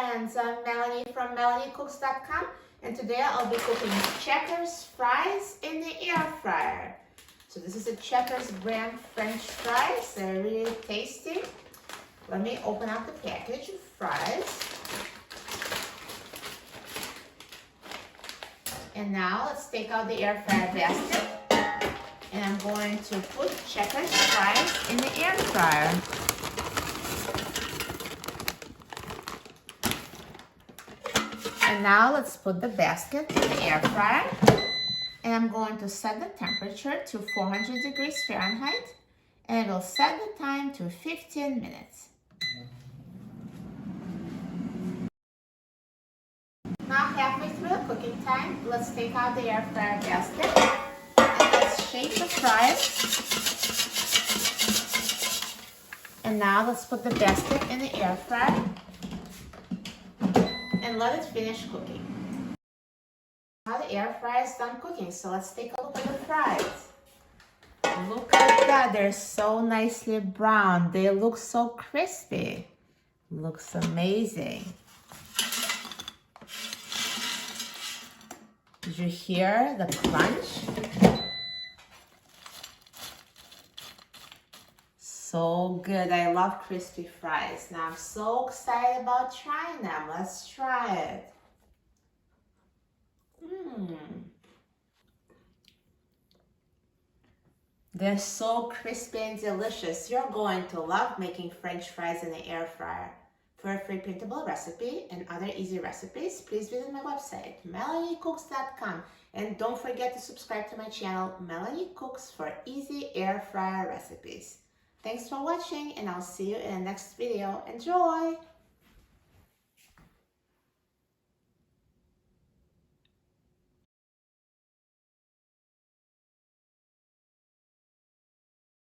friends, I'm Melanie from MelanieCooks.com, and today I'll be cooking Checkers fries in the air fryer. So this is a Checkers brand French fries. They're really tasty. Let me open up the package of fries. And now let's take out the air fryer basket. And I'm going to put Checkers fries in the air fryer. And now let's put the basket in the air fryer. And I'm going to set the temperature to 400 degrees Fahrenheit. And it will set the time to 15 minutes. Now halfway through the cooking time, let's take out the air fryer basket. And let's shape the fries. And now let's put the basket in the air fryer. And let it finish cooking. Now the air fryer is done cooking, so let's take a look at the fries. Look at that, they're so nicely brown. They look so crispy. Looks amazing. Did you hear the crunch? So good. I love crispy fries. Now I'm so excited about trying them. Let's try it. They're so crispy and delicious. You're going to love making French fries in the air fryer. For a free printable recipe and other easy recipes, please visit my website, MelanieCooks.com. And don't forget to subscribe to my channel, Melanie Cooks, for easy air fryer recipes. Thanks for watching, and I'll see you in the next video. Enjoy!